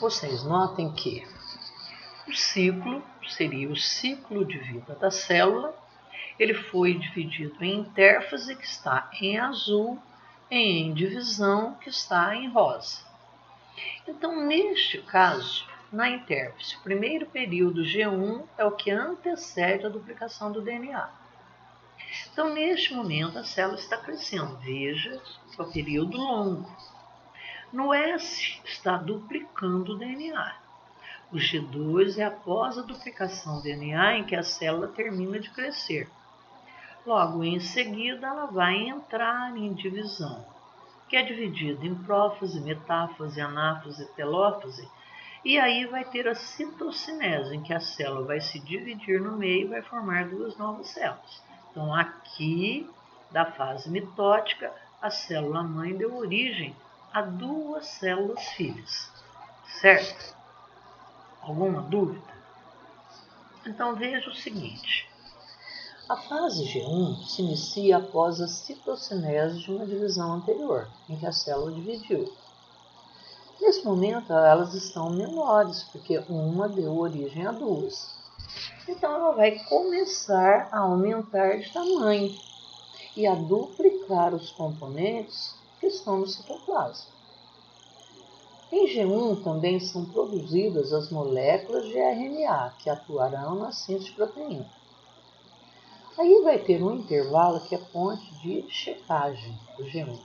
vocês notem que o ciclo seria o ciclo de vida da célula. Ele foi dividido em intérfase, que está em azul, e em divisão, que está em rosa. Então, neste caso, na intérfase, o primeiro período G1 é o que antecede a duplicação do DNA. Então, neste momento, a célula está crescendo. Veja que é o período longo. No S, está duplicando o DNA. O G2 é após a duplicação do DNA em que a célula termina de crescer. Logo em seguida, ela vai entrar em divisão, que é dividida em prófase, metáfase, anáfase, telófase, e aí vai ter a citocinese, em que a célula vai se dividir no meio e vai formar duas novas células. Então, aqui, da fase mitótica, a célula-mãe deu origem a duas células filhas, certo? Alguma dúvida? Então, veja o seguinte. A fase G1 se inicia após a citocinese de uma divisão anterior, em que a célula dividiu. Nesse momento, elas estão menores, porque uma deu origem a duas. Então, ela vai começar a aumentar de tamanho e a duplicar os componentes que estão no citoplasma. Em G1 também são produzidas as moléculas de RNA, que atuarão na síntese de proteína. Aí vai ter um intervalo que é ponto de checagem, o G1.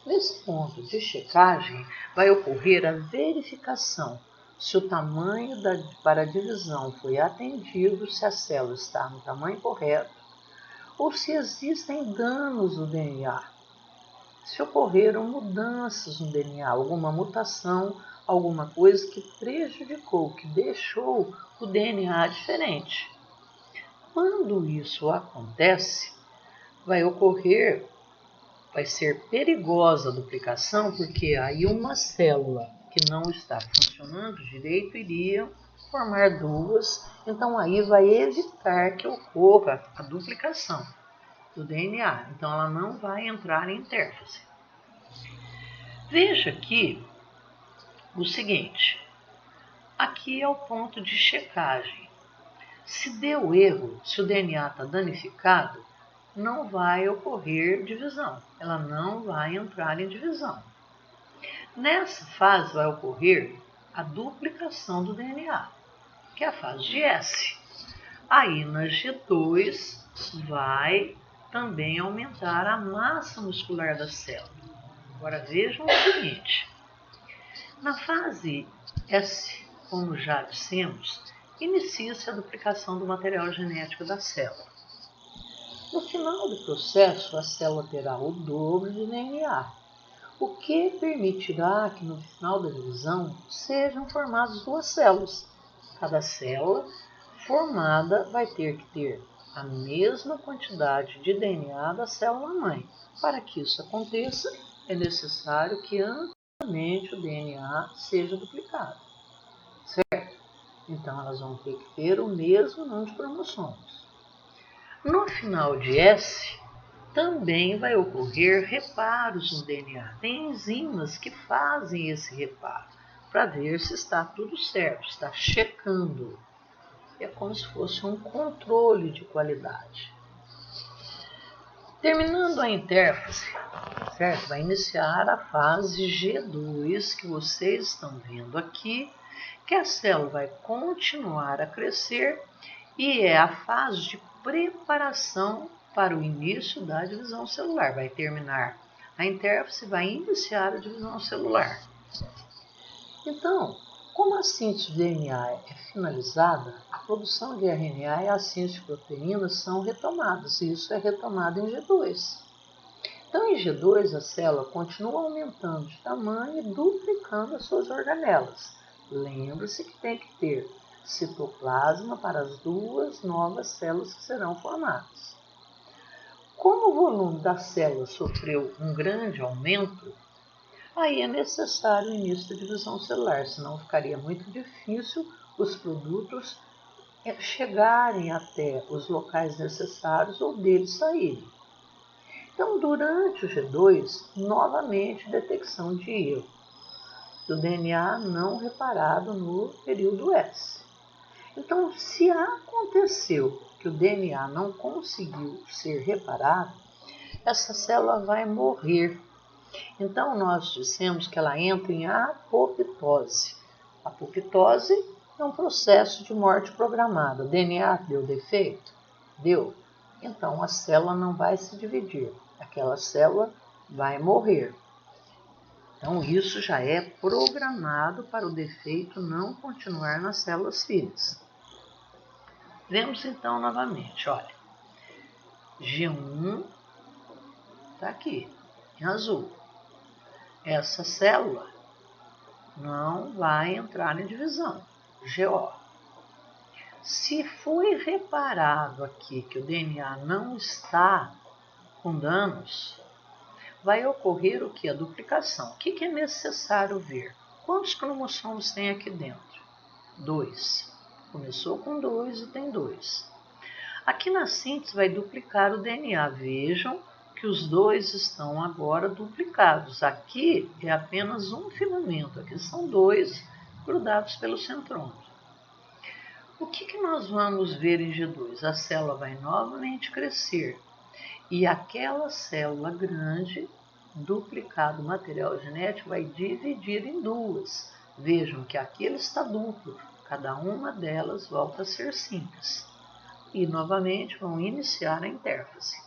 Nesse ponto de checagem vai ocorrer a verificação se o tamanho para a divisão foi atendido, se a célula está no tamanho correto, ou se existem danos no DNA, se ocorreram mudanças no DNA, alguma mutação, alguma coisa que prejudicou, que deixou o DNA diferente. Quando isso acontece, vai ser perigosa a duplicação, porque aí uma célula que não está funcionando direito iria formar duas, então aí vai evitar que ocorra a duplicação do DNA, então ela não vai entrar em intérfase. Veja aqui o seguinte, aqui é o ponto de checagem. Se deu erro, se o DNA está danificado, não vai ocorrer divisão, ela não vai entrar em divisão. Nessa fase vai ocorrer a duplicação do DNA, que é a fase de S. Aí na G2 vai também aumentar a massa muscular da célula. Agora vejam o seguinte, na fase S, como já dissemos, inicia-se a duplicação do material genético da célula. No final do processo, a célula terá o dobro de DNA, o que permitirá que no final da divisão sejam formadas duas células. Cada célula formada vai ter que ter a mesma quantidade de DNA da célula-mãe. Para que isso aconteça, é necessário que anteriormente o DNA seja duplicado, certo? Então, elas vão ter que ter o mesmo número de cromossomos. No final de S, também vai ocorrer reparos no DNA. Tem enzimas que fazem esse reparo para ver se está tudo certo, está checando. É como se fosse um controle de qualidade. Terminando a intérfase, certo? Vai iniciar a fase G2, que vocês estão vendo aqui, que a célula vai continuar a crescer e é a fase de preparação para o início da divisão celular. Vai terminar a intérfase, vai iniciar a divisão celular. Então, como a síntese de DNA é finalizada, a produção de RNA e a síntese de proteínas são retomadas, e isso é retomado em G2. Então, em G2, a célula continua aumentando de tamanho e duplicando as suas organelas. Lembre-se que tem que ter citoplasma para as duas novas células que serão formadas. Como o volume da célula sofreu um grande aumento, aí é necessário o início da divisão celular, senão ficaria muito difícil os produtos chegarem até os locais necessários ou deles saírem. Então, durante o G2, novamente detecção de erro. do DNA não reparado no período S. Então, se aconteceu que o DNA não conseguiu ser reparado, essa célula vai morrer. Então, nós dissemos que ela entra em apoptose. A apoptose é um processo de morte programada. O DNA deu defeito? Deu. Então, a célula não vai se dividir. Aquela célula vai morrer. Então, isso já é programado para o defeito não continuar nas células filhas. Vemos então novamente, olha, G1 está aqui, em azul. Essa célula não vai entrar em divisão, GO. Se foi reparado aqui que o DNA não está com danos, vai ocorrer o que? A duplicação. O que é necessário ver? Quantos cromossomos tem aqui dentro? 2. Começou com 2 e tem 2. Aqui na síntese vai duplicar o DNA. Vejam que os dois estão agora duplicados. Aqui é apenas um filamento, aqui são 2 grudados pelo centrômero. O que nós vamos ver em G2? A célula vai novamente crescer e aquela célula grande, duplicado o material genético, vai dividir em duas. Vejam que aqui ele está duplo, cada uma delas volta a ser simples. E novamente vão iniciar a intérfase.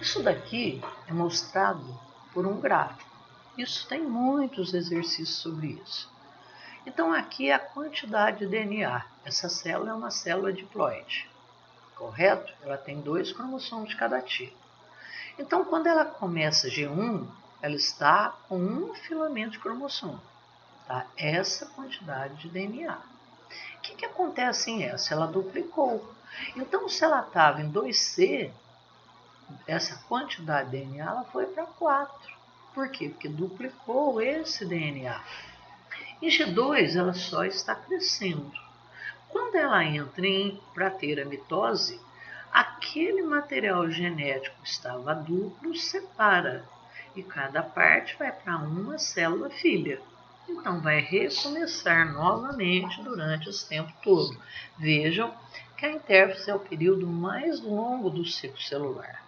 Isso daqui é mostrado por um gráfico. Isso tem muitos exercícios sobre isso. Então aqui é a quantidade de DNA. Essa célula é uma célula diploide, correto? Ela tem 2 cromossomos de cada tipo. Então quando ela começa G1, ela está com um filamento de cromossomo. Tá? Essa quantidade de DNA. O que acontece em essa? Ela duplicou. Então se ela estava em 2C, essa quantidade de DNA ela foi para 4. Por quê? Porque duplicou esse DNA. Em G2 ela só está crescendo. Quando ela entra para ter a mitose, aquele material genético que estava duplo separa e cada parte vai para uma célula filha. Então vai recomeçar novamente durante esse tempo todo. Vejam que a intérfase é o período mais longo do ciclo celular.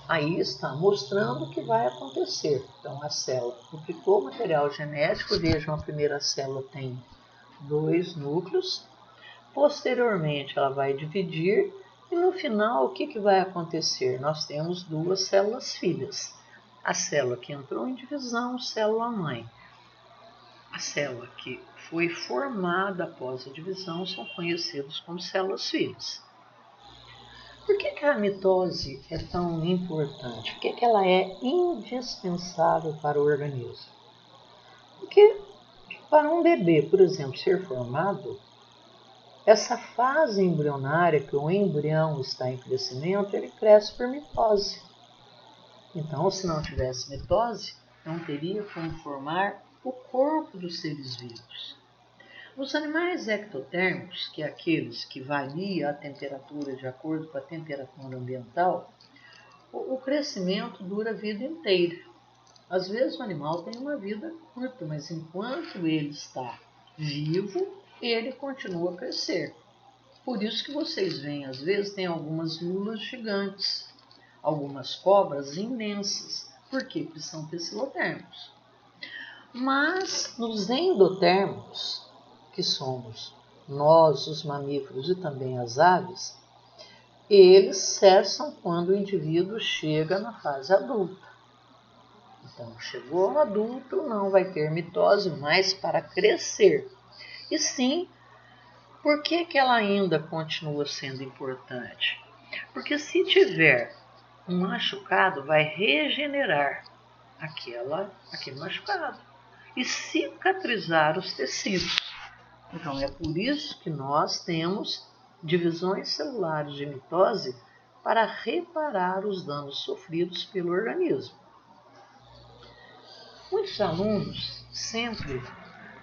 Aí está mostrando o que vai acontecer. Então a célula duplicou o material genético, vejam, a primeira célula tem 2 núcleos, posteriormente ela vai dividir e no final o que vai acontecer? Nós temos 2 células filhas. A célula que entrou em divisão, célula mãe. A célula que foi formada após a divisão são conhecidas como células filhas. Por que a mitose é tão importante? Por que ela é indispensável para o organismo? Porque para um bebê, por exemplo, ser formado, essa fase embrionária que o embrião está em crescimento, ele cresce por mitose. Então, se não tivesse mitose, não teria como formar o corpo dos seres vivos. Nos animais ectotérmicos, que é aqueles que variam a temperatura de acordo com a temperatura ambiental, o crescimento dura a vida inteira. Às vezes o animal tem uma vida curta, mas enquanto ele está vivo, ele continua a crescer. Por isso que vocês veem, às vezes, tem algumas lulas gigantes, algumas cobras imensas. Por quê? Porque são pecilotérmicos. Mas nos endotérmicos, que somos nós, os mamíferos e também as aves, eles cessam quando o indivíduo chega na fase adulta. Então, chegou ao adulto, não vai ter mitose mais para crescer. E sim, por que ela ainda continua sendo importante? Porque se tiver um machucado, vai regenerar aquele machucado e cicatrizar os tecidos. Então, é por isso que nós temos divisões celulares de mitose para reparar os danos sofridos pelo organismo. Muitos alunos sempre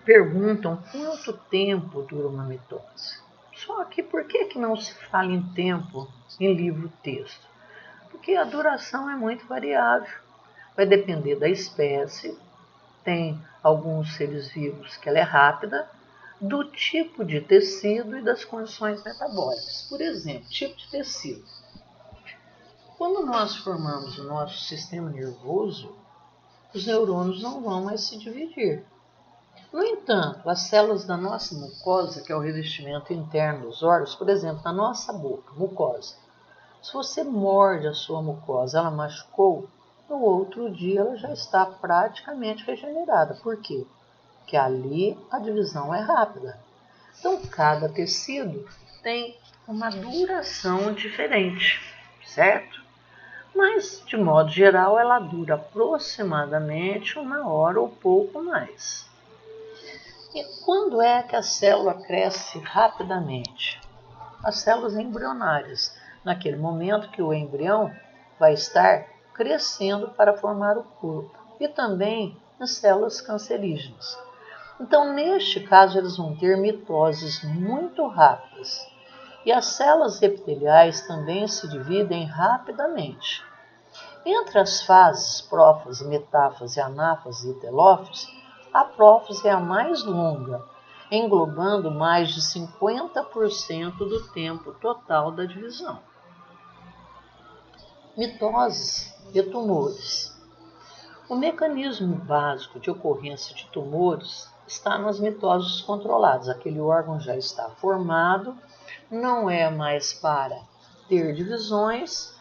perguntam quanto tempo dura uma mitose. Só que por que não se fala em tempo em livro-texto? Porque a duração é muito variável. vai depender da espécie. Tem alguns seres vivos que ela é rápida, do tipo de tecido e das condições metabólicas. Por exemplo, tipo de tecido. Quando nós formamos o nosso sistema nervoso, os neurônios não vão mais se dividir. No entanto, as células da nossa mucosa, que é o revestimento interno dos órgãos, por exemplo, na nossa boca, mucosa, se você morde a sua mucosa, ela machucou, no outro dia ela já está praticamente regenerada. Por quê? Porque ali a divisão é rápida. Então, cada tecido tem uma duração diferente, certo? Mas, de modo geral, ela dura aproximadamente 1 hora ou pouco mais. E quando é que a célula cresce rapidamente? As células embrionárias, naquele momento que o embrião vai estar crescendo para formar o corpo, e também nas células cancerígenas. Então, neste caso, eles vão ter mitoses muito rápidas. E as células epiteliais também se dividem rapidamente. Entre as fases prófase, metáfase, anáfase e telófase, a prófase é a mais longa, englobando mais de 50% do tempo total da divisão. Mitoses e tumores. O mecanismo básico de ocorrência de tumores está nas mitoses controladas. Aquele órgão já está formado, não é mais para ter divisões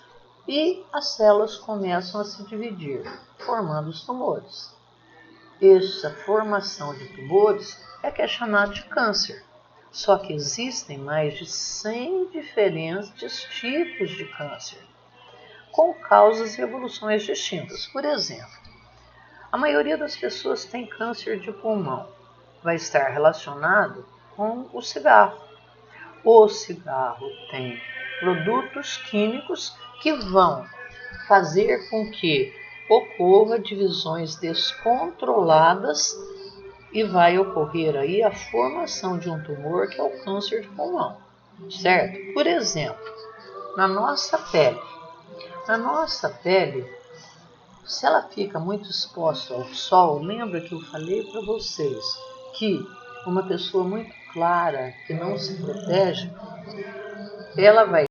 e as células começam a se dividir, formando os tumores. Essa formação de tumores é que é chamado de câncer. Só que existem mais de 100 diferentes tipos de câncer, com causas e evoluções distintas. Por exemplo, a maioria das pessoas tem câncer de pulmão. Vai estar relacionado com o cigarro. O cigarro tem produtos químicos que vão fazer com que ocorra divisões descontroladas e vai ocorrer aí a formação de um tumor que é o câncer de pulmão, certo? Por exemplo, na nossa pele. Na nossa pele, se ela fica muito exposta ao sol, lembra que eu falei para vocês que uma pessoa muito clara, que não se protege, ela vai